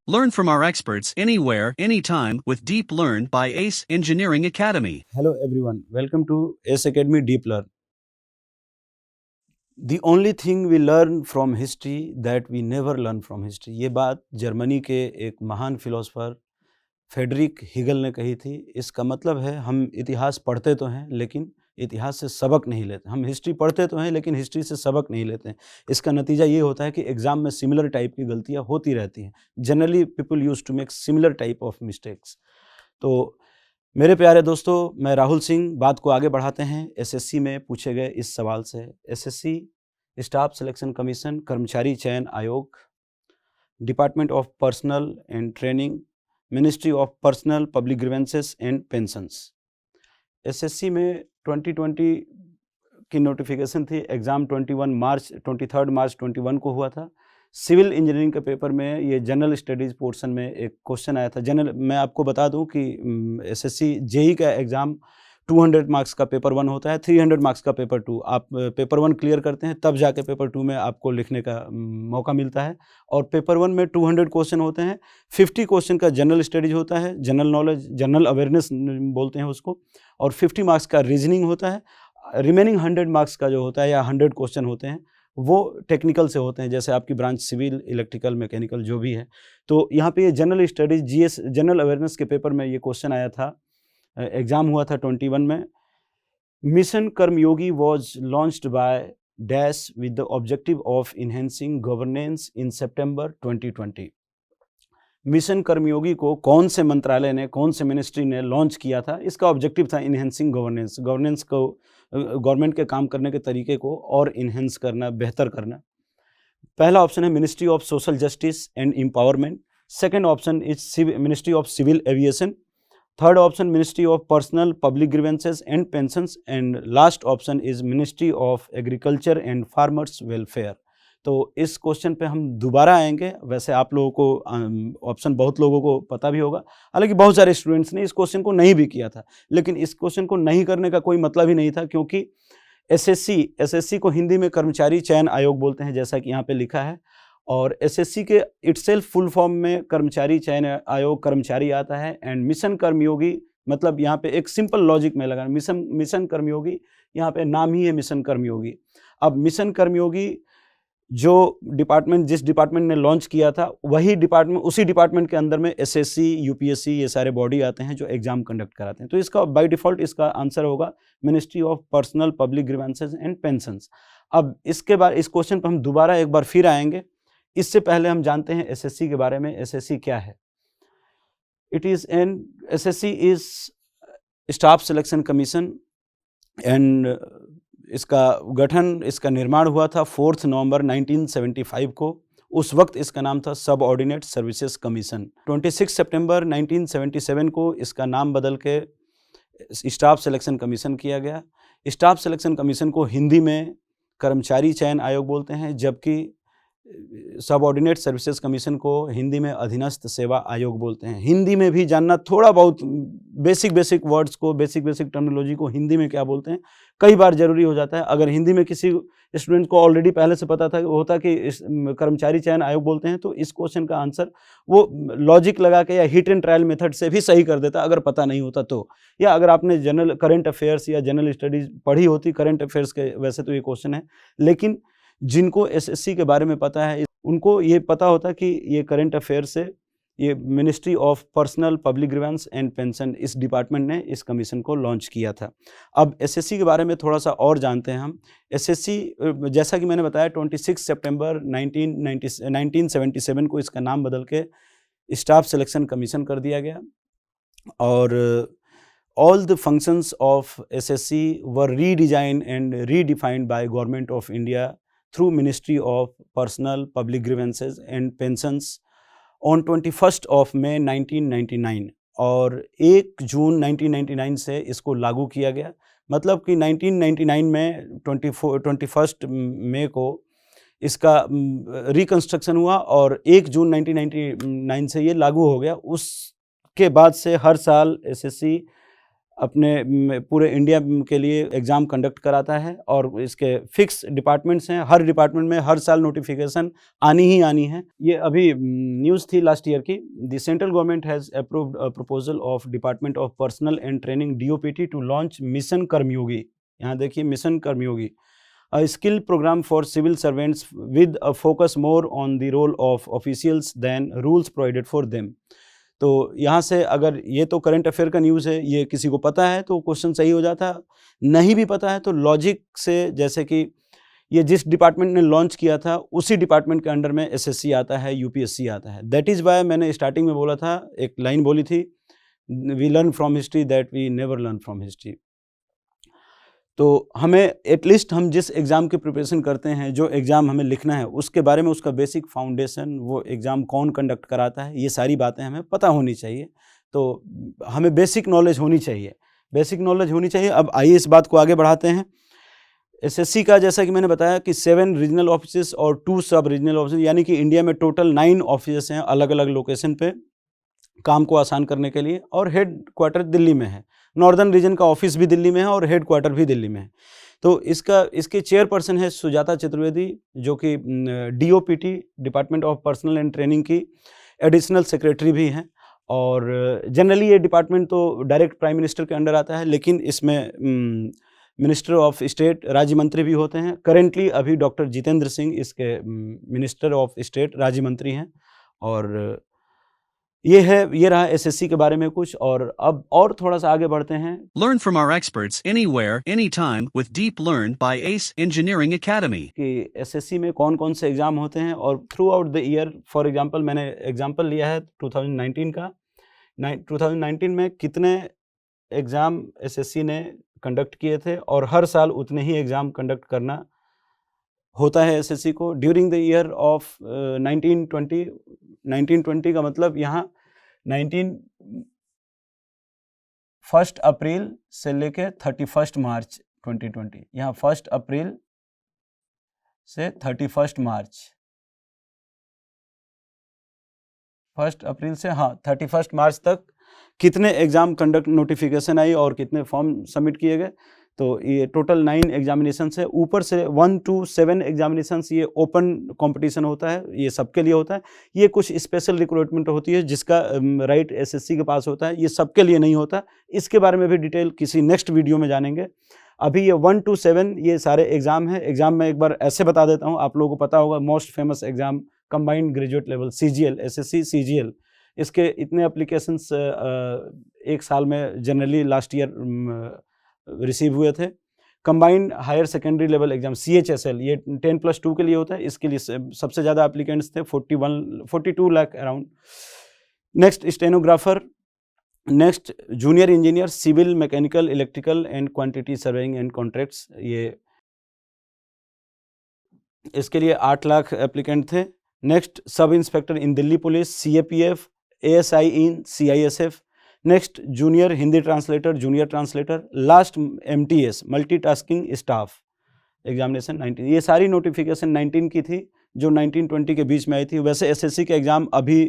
Learn from our experts anywhere, anytime with Deep Learn by ACE Engineering Academy. Hello everyone, welcome to ACE Academy Deep Learn. The only thing we learn from history that we never learn from history. ये बात Germany के एक महान philosopher Frederick Hegel ने कही थी। इसका मतलब है हम इतिहास पढ़ते तो हैं लेकिन इतिहास से सबक नहीं लेते। हम हिस्ट्री पढ़ते तो हैं लेकिन हिस्ट्री से सबक नहीं लेते हैं। इसका नतीजा ये होता है कि एग्ज़ाम में सिमिलर टाइप की गलतियाँ होती रहती हैं। Generally people used to make similar type of mistakes. तो मेरे प्यारे दोस्तों, मैं राहुल सिंह बात को आगे बढ़ाते हैं एसएससी में पूछे गए इस सवाल से। एसएससी स्टाफ सिलेक्शन कमीशन, कर्मचारी चयन आयोग, department of personnel and training, ministry of personnel public grievances and pensions. SSC में 2020 की नोटिफिकेशन थी। एग्ज़ाम 23 मार्च 21 को हुआ था। सिविल इंजीनियरिंग के पेपर में ये जनरल स्टडीज़ पोर्शन में एक क्वेश्चन आया था। मैं आपको बता दूं कि एसएससी जेई का एग्ज़ाम 200 मार्क्स का पेपर 1 होता है, 300 मार्क्स का पेपर 2। आप पेपर 1 क्लियर करते हैं तब जाके पेपर 2 में आपको लिखने का मौका मिलता है। और पेपर 1 में 200 क्वेश्चन होते हैं। 50 क्वेश्चन का जनरल स्टडीज होता है, जनरल नॉलेज, जनरल अवेयरनेस बोलते हैं उसको, और 50 मार्क्स का रीजनिंग होता है। रिमेनिंग 100 मार्क्स का जो होता है या 100 क्वेश्चन होते हैं वो टेक्निकल से होते हैं, जैसे आपकी ब्रांच सिविल, इलेक्ट्रिकल, मैकेनिकल जो भी है। तो यहाँ पे ये general studies, GS, general awareness के पेपर में ये क्वेश्चन आया था। एग्ज़ाम हुआ था 21 में। Mission Karmayogi was launched by dash with the objective of enhancing governance in September 2020। Mission Karmayogi को कौन से मंत्रालय ने, कौन से मिनिस्ट्री ने लॉन्च किया था? इसका ऑब्जेक्टिव था इन्हेंसिंग गवर्नेंस, गवर्नेंस को, गवर्नमेंट के काम करने के तरीके को और इन्हेंस करना, बेहतर करना। पहला ऑप्शन है ministry of social justice and empowerment. Second option is ministry of civil aviation. Third option ministry of personnel public grievances and pensions. And last option is ministry of agriculture and farmers welfare. तो इस question पे हम दोबारा आएंगे। वैसे आप लोगों को ऑप्शन बहुत लोगों को पता भी होगा, हालांकि बहुत सारे स्टूडेंट्स ने इस क्वेश्चन को नहीं भी किया था। लेकिन इस क्वेश्चन को नहीं करने का कोई मतलब ही नहीं था, क्योंकि एसएससी को हिंदी में कर्मचारी चयन आयोग बोलते हैं, जैसा कि यहाँ पे लिखा है। और एसएससी के इटसेल्फ फुल फॉर्म में कर्मचारी चयन आयोग, कर्मचारी आता है। एंड मिशन कर्मयोगी, मतलब यहाँ पे एक सिंपल लॉजिक में लगा, मिशन कर्मयोगी, यहाँ पे नाम ही है मिशन कर्मयोगी। अब मिशन कर्मयोगी जो डिपार्टमेंट, जिस डिपार्टमेंट ने लॉन्च किया था, वही डिपार्टमेंट, उसी डिपार्टमेंट के अंदर में एसएससी, यूपीएससी, ये सारे बॉडी आते हैं जो एग्जाम कंडक्ट कराते हैं। तो इसका बाय डिफॉल्ट इसका आंसर होगा ministry of personnel public grievances and pensions. अब इसके बाद इस क्वेश्चन पर हम दोबारा एक बार फिर आएंगे। इससे पहले हम जानते हैं एसएससी के बारे में। एसएससी क्या है? SSC is staff selection commission. And इसका गठन, इसका निर्माण हुआ था 4 नवंबर 1975 को। उस वक्त इसका नाम था सब ऑर्डिनेट सर्विसेज कमीशन। 26 सितंबर 1977 को इसका नाम बदल के स्टाफ सिलेक्शन कमीशन किया गया। स्टाफ सिलेक्शन कमीशन को हिंदी में कर्मचारी चयन आयोग बोलते हैं, जबकि सब ऑर्डिनेट सर्विसेज कमीशन को हिंदी में अधीनस्थ सेवा आयोग बोलते हैं। हिंदी में भी जानना, थोड़ा बहुत बेसिक वर्ड्स को, बेसिक टर्मिनोलॉजी को हिंदी में क्या बोलते हैं, कई बार जरूरी हो जाता है। अगर हिंदी में किसी स्टूडेंट को ऑलरेडी पहले से पता था होता कि कर्मचारी चयन आयोग बोलते हैं, तो इस क्वेश्चन का आंसर वो लॉजिक लगा के या हिट एंड ट्रायल मेथड से भी सही कर देता, अगर पता नहीं होता तो। या अगर आपने जनरल करंट अफेयर्स या जनरल स्टडीज पढ़ी होती, करंट अफेयर्स के वैसे तो ये क्वेश्चन है, लेकिन जिनको एसएससी के बारे में पता है उनको ये पता होता कि ये करंट अफेयर से, ये ministry of personnel public grievance and pension, इस डिपार्टमेंट ने इस कमीशन को लॉन्च किया था। अब एसएससी के बारे में थोड़ा सा और जानते हैं हम। एसएससी, जैसा कि मैंने बताया, 26 सितंबर 1977 को इसका नाम बदल के स्टाफ सिलेक्शन कमीशन कर दिया गया। और all the functions of SSC were redesigned and redefined by Government of India through Ministry of Personal Public Grievances and Pensions on 21st of May 1999। और 1 जून 1999 से इसको लागू किया गया। मतलब कि 1999 में 21 मई को इसका रिकंस्ट्रक्शन हुआ और 1 जून 1999 से ये लागू हो गया। उसके बाद से हर साल एसएससी अपने पूरे इंडिया के लिए एग्ज़ाम कंडक्ट कराता है और इसके फिक्स डिपार्टमेंट्स हैं। हर डिपार्टमेंट में हर साल नोटिफिकेशन आनी ही आनी है। ये अभी न्यूज़ थी लास्ट ईयर की। The central government has approved a proposal of department of personnel and training DOPT to launch mission Karmayogi. यहाँ देखिए mission Karmayogi, a skill program for civil servants with a focus more on the role of officials than rules provided for them। तो यहाँ से अगर ये तो current affair का news है, ये किसी को पता है तो क्वेश्चन सही हो जाता, नहीं भी पता है तो लॉजिक से, जैसे कि ये जिस डिपार्टमेंट ने लॉन्च किया था उसी डिपार्टमेंट के अंडर में SSC आता है, UPSC आता है। दैट इज़ वाई मैंने स्टार्टिंग में बोला था, एक लाइन बोली थी, we learn from history that we never learn from history. तो हमें एटलीस्ट हम जिस एग्ज़ाम की प्रिपरेशन करते हैं, जो एग्ज़ाम हमें लिखना है, उसके बारे में उसका बेसिक फाउंडेशन, वो एग्ज़ाम कौन कंडक्ट कराता है, ये सारी बातें हमें पता होनी चाहिए। तो हमें बेसिक नॉलेज होनी चाहिए, बेसिक नॉलेज होनी चाहिए। अब आइए इस बात को आगे बढ़ाते हैं। SSC का जैसा कि मैंने बताया कि 7 रीजनल ऑफिसेस और 2 सब रीजनल ऑफिसेस, यानी कि इंडिया में टोटल 9 ऑफिसेस हैं अलग अलग लोकेशन पे काम को आसान करने के लिए, और हेड क्वार्टर दिल्ली में है। नॉर्दर्न रीजन का ऑफिस भी दिल्ली में है और हेड क्वार्टर भी दिल्ली में है। तो इसके चेयरपर्सन है सुजाता चतुर्वेदी, जो कि DOPT department of personnel and training की एडिशनल सेक्रेटरी भी हैं। और जनरली ये डिपार्टमेंट तो डायरेक्ट प्राइम मिनिस्टर के अंडर आता है, लेकिन इसमें मिनिस्टर ऑफ स्टेट राज्य मंत्री भी होते हैं। करेंटली अभी डॉक्टर जितेंद्र सिंह इसके मिनिस्टर ऑफ स्टेट राज्य मंत्री हैं। और ये रहा SSC के बारे में कुछ। और अब और थोड़ा सा आगे बढ़ते हैं। Learn from our experts anywhere, anytime with Deep Learn by ACE Engineering Academy। कि SSC में कौन कौन से एग्ज़ाम होते हैं और through out the year. For example मैंने एग्जांपल लिया है 2019 का। 2019 में कितने एग्ज़ाम SSC ने कंडक्ट किए थे, और हर साल उतने ही एग्ज़ाम कंडक्ट करना होता है SSC को। ड्यूरिंग द ईयर ऑफ 1920 का मतलब यहाँ 1 अप्रैल से लेके 31 मार्च 2020, यहाँ 1 अप्रैल से 31 मार्च, 1 अप्रैल से 31 मार्च तक कितने एग्ज़ाम कंडक्ट नोटिफिकेशन आई और कितने फॉर्म सबमिट किए गए। तो ये टोटल 9 एग्जामिनेशन है। ऊपर से 1 to 7 एग्जामिनेशन ये ओपन कंपटीशन होता है, ये सबके लिए होता है। ये कुछ स्पेशल रिक्रूटमेंट होती है जिसका राइट SSC के पास होता है, ये सबके लिए नहीं होता। इसके बारे में भी डिटेल किसी नेक्स्ट वीडियो में जानेंगे। अभी ये 1 to 7 ये सारे एग्ज़ाम हैं। एग्ज़ाम में एक बार ऐसे बता देता हूँ, आप लोगों को पता होगा, most famous exam combined graduate level CGL, SSC CGL, इसके इतने एप्लीकेशंस एक साल में जनरली लास्ट ईयर रिसीव हुए थे। Combined higher secondary level exam CHSL, ये 10+2 के लिए होता है। इसके लिए सबसे ज़्यादा एप्लीकेंट्स थे, 42 lakh around. Next stenographer, next junior engineer civil, mechanical, electrical and quantity surveying and contracts, ये इसके लिए 8 लाख एप्लीकेंट थे। Next sub inspector in Delhi police, CAPF, ASI in CISF। Next junior Hindi translator, junior translator. Last MTS multitasking staff examination 19। ये सारी notification 19 की थी जो 19-20 के बीच में आई थी। वैसे SSC के एग्ज़ाम अभी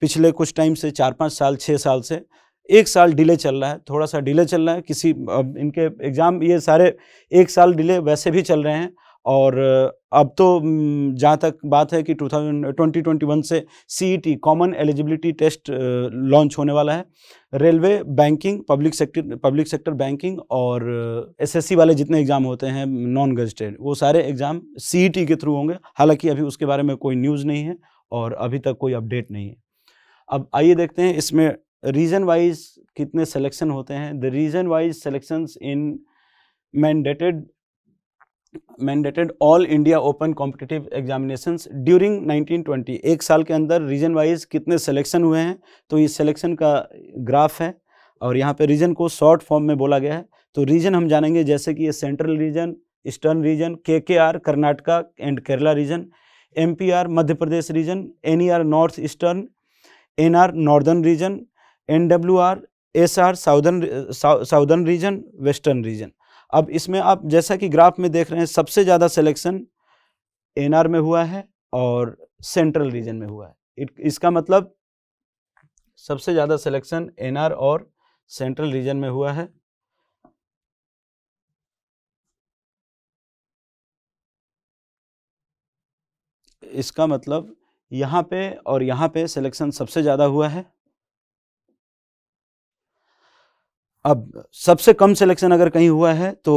पिछले कुछ टाइम से 4-5 साल 6 साल से 1 साल डिले चल रहा है, थोड़ा सा डिले चल रहा है। इनके एग्ज़ाम ये सारे 1 साल डिले वैसे भी चल रहे हैं। और अब तो जहाँ तक बात है कि 2021 से CET common eligibility test launch होने वाला है। Railway, banking, public sector banking और SSC वाले जितने एग्ज़ाम होते हैं नॉन गजेटेड, वो सारे एग्ज़ाम CET के थ्रू होंगे। हालांकि अभी उसके बारे में कोई न्यूज़ नहीं है और अभी तक कोई अपडेट नहीं है। अब आइए देखते हैं इसमें रीजन वाइज कितने सिलेक्शन होते हैं। The region wise selections in mandated all India open competitive examinations during 1920, एक साल के अंदर रीजन वाइज कितने सिलेक्शन हुए हैं। तो ये सिलेक्शन का ग्राफ है और यहाँ पे रीजन को शॉर्ट फॉर्म में बोला गया है। तो रीजन हम जानेंगे, जैसे कि ये central region, eastern region, KKR Karnataka and Kerala region, MPR Madhya Pradesh region, NER north eastern, NR northern region, NWR SR southern region, western region. अब इसमें आप जैसा कि ग्राफ में देख रहे हैं, सबसे ज़्यादा सिलेक्शन NR में हुआ है और सेंट्रल रीजन में हुआ है। इसका मतलब सबसे ज़्यादा सिलेक्शन NR और सेंट्रल रीजन में हुआ है। इसका मतलब यहाँ पे और यहाँ पे सिलेक्शन सबसे ज़्यादा हुआ है। अब सबसे कम सिलेक्शन अगर कहीं हुआ है तो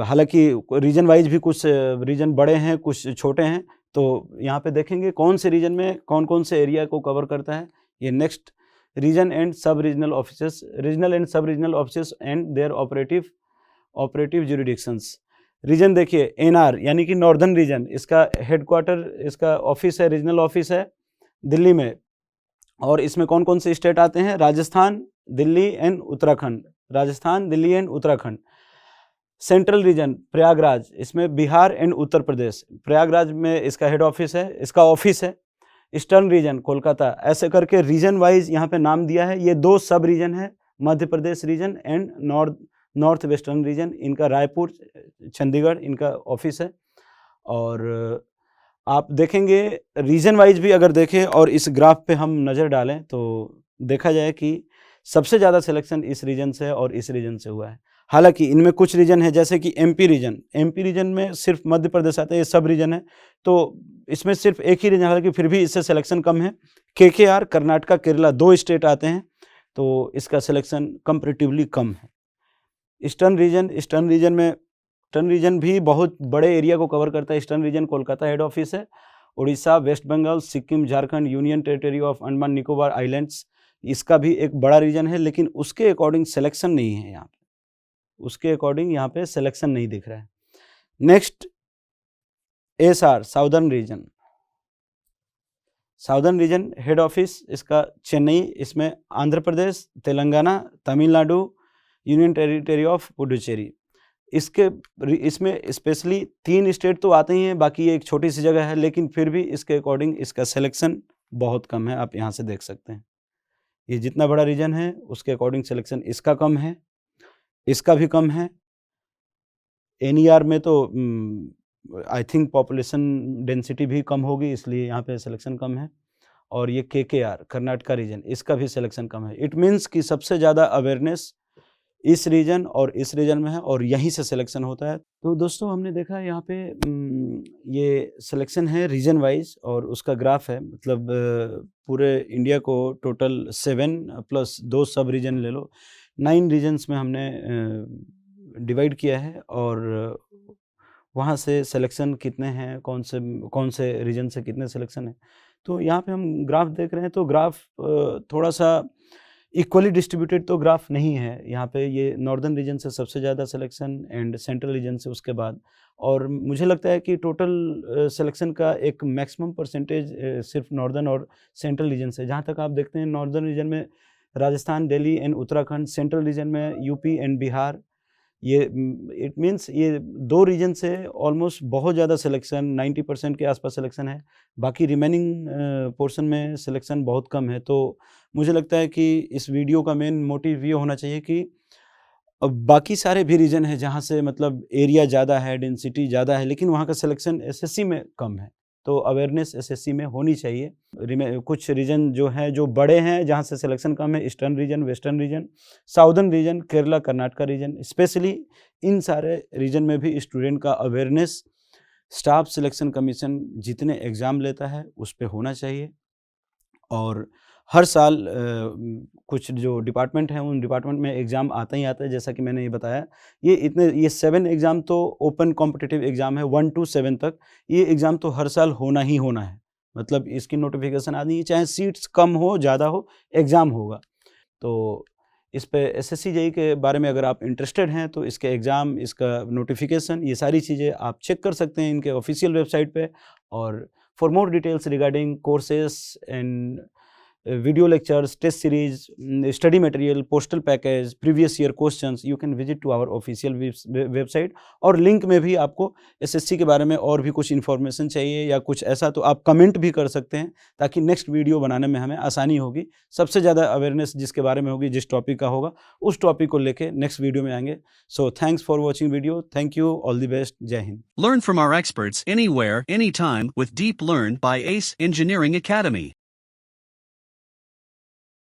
हालांकि रीजन वाइज भी कुछ रीजन बड़े हैं, कुछ छोटे हैं, तो यहाँ पे देखेंगे कौन से रीजन में कौन कौन से एरिया को कवर करता है। ये next region and sub regional officers, regional and sub regional officers and their operative jurisdictions. Region देखिए एनआर यानी कि नॉर्दर्न रीजन, इसका हेडक्वार्टर, इसका ऑफिस है, रीजनल ऑफिस है दिल्ली में। और इसमें कौन कौन से स्टेट आते हैं? Rajasthan, Delhi and Uttarakhand, Rajasthan, Delhi and Uttarakhand. Central region Prayagraj, इसमें बिहार एंड उत्तर प्रदेश, प्रयागराज में इसका हेड ऑफिस है, इसका ऑफिस है। ईस्टर्न रीजन कोलकाता, ऐसे करके रीजन वाइज यहाँ पे नाम दिया है। ये 2 सब रीजन है, Madhya Pradesh region and north western region, इनका रायपुर, चंडीगढ़ इनका ऑफिस है। और आप देखेंगे रीजन वाइज भी अगर देखें और इस ग्राफ पे हम नज़र डालें तो देखा जाए कि सबसे ज़्यादा सिलेक्शन इस रीजन से और इस रीजन से हुआ है। हालांकि इनमें कुछ रीजन है जैसे कि एमपी रीजन में सिर्फ मध्य प्रदेश आता है, ये सब रीजन है, तो इसमें सिर्फ एक ही रीजन, हालांकि फिर भी इससे सिलेक्शन कम है। केकेआर, कर्नाटका, केरला 2 स्टेट आते हैं, तो इसका सिलेक्शन कंपैरेटिवली कम है। ईस्टर्न रीजन भी बहुत बड़े एरिया को कवर करता है। Eastern region Kolkata head office है। Orissa, West Bengal, Sikkim, Jharkhand, union territory of Andaman Nicobar islands, इसका भी एक बड़ा रीजन है, लेकिन उसके अकॉर्डिंग सिलेक्शन नहीं है यहाँ पे, उसके अकॉर्डिंग यहाँ पे सिलेक्शन नहीं दिख रहा है। Next SR, southern region head office इसका चेन्नई, इसमें Andhra Pradesh, Telangana, Tamil Nadu, union territory of Puducherry. इसमें स्पेशली 3 स्टेट तो आते ही हैं, बाकी ये एक छोटी सी जगह है, लेकिन फिर भी इसके अकॉर्डिंग इसका सिलेक्शन बहुत कम है। आप यहाँ से देख सकते हैं, ये जितना बड़ा रीजन है उसके अकॉर्डिंग सिलेक्शन इसका कम है, इसका भी कम है। एनईआर में तो आई थिंक पॉपुलेशन डेंसिटी भी कम होगी, इसलिए यहाँ पे सिलेक्शन कम है। और ये केकेआर, कर्नाटका रीजन, इसका भी सिलेक्शन कम है। इट मीन्स कि सबसे ज़्यादा अवेयरनेस इस रीजन और इस रीजन में है, और यहीं से सिलेक्शन होता है। तो दोस्तों हमने देखा यहाँ पे ये सिलेक्शन है रीजन वाइज, और उसका ग्राफ है, मतलब पूरे इंडिया को टोटल 7 प्लस 2 सब रीजन ले लो, 9 रीजन्स में हमने डिवाइड किया है, और वहाँ से सिलेक्शन कितने हैं, कौन से रीजन से कितने सिलेक्शन है। तो यहाँ पे हम ग्राफ देख रहे हैं, तो ग्राफ थोड़ा सा इक्वली डिस्ट्रीब्यूटेड तो ग्राफ नहीं है। यहाँ पे ये नॉर्दर्न रीजन से सबसे ज़्यादा सिलेक्शन एंड सेंट्रल रीजन से उसके बाद, और मुझे लगता है कि टोटल सिलेक्शन का एक मैक्सिमम परसेंटेज सिर्फ नॉर्दर्न और सेंट्रल रीजन से। जहाँ तक आप देखते हैं नॉर्दर्न रीजन में Rajasthan, Delhi and Uttarakhand, central region में यूपी एंड बिहार। ये इट मीन्स ये 2 रीजन से ऑलमोस्ट बहुत ज़्यादा सिलेक्शन, 90% के आसपास सिलेक्शन है। बाकी रिमेनिंग पोर्शन में सिलेक्शन बहुत कम है। तो मुझे लगता है कि इस वीडियो का मेन मोटिव ये होना चाहिए कि बाकी सारे भी रीजन है जहाँ से मतलब एरिया ज़्यादा है, डेंसिटी ज़्यादा है, लेकिन वहाँ का सिलेक्शन एसएससी में कम है, तो अवेयरनेस एसएससी में होनी चाहिए। कुछ रीजन जो हैं जो बड़े हैं जहाँ से सिलेक्शन कम है, eastern region, western region, southern region, Kerala, Karnataka region, specially इन सारे रीजन में भी स्टूडेंट का अवेयरनेस स्टाफ सिलेक्शन कमीशन जितने एग्ज़ाम लेता है उस पर होना चाहिए। और हर साल कुछ जो डिपार्टमेंट हैं उन डिपार्टमेंट में एग्ज़ाम आता ही आता है, जैसा कि मैंने ये बताया। ये 7 एग्ज़ाम तो ओपन कॉम्पिटिटिव एग्ज़ाम है, 1 to 7 तक। ये एग्ज़ाम तो हर साल होना ही होना है, मतलब इसकी नोटिफिकेशन आनी है, चाहे सीट्स कम हो ज़्यादा हो, एग्ज़ाम होगा। तो इस पे एसएससी जेईई के बारे में अगर आप इंटरेस्टेड हैं तो इसके एग्ज़ाम, इसका नोटिफिकेशन, ये सारी चीज़ें आप चेक कर सकते हैं इनके ऑफिशियल वेबसाइट पे। और for more details regarding courses and video lectures, test series, study material, postal package, previous year questions, you can visit to our official website। और लिंक में भी आपको एसएससी के बारे में और भी कुछ इन्फॉर्मेशन चाहिए या कुछ ऐसा, तो आप कमेंट भी कर सकते हैं, ताकि नेक्स्ट वीडियो बनाने में हमें आसानी होगी। सबसे ज़्यादा अवेयरनेस जिसके बारे में होगी, जिस टॉपिक का होगा, उस टॉपिक को लेके नेक्स्ट वीडियो में आएंगे। So thanks for watching video, thank you, all the best, जय Hind. Learn from our experts anywhere, anytime with Deep Learn by ACE Engineering Academy.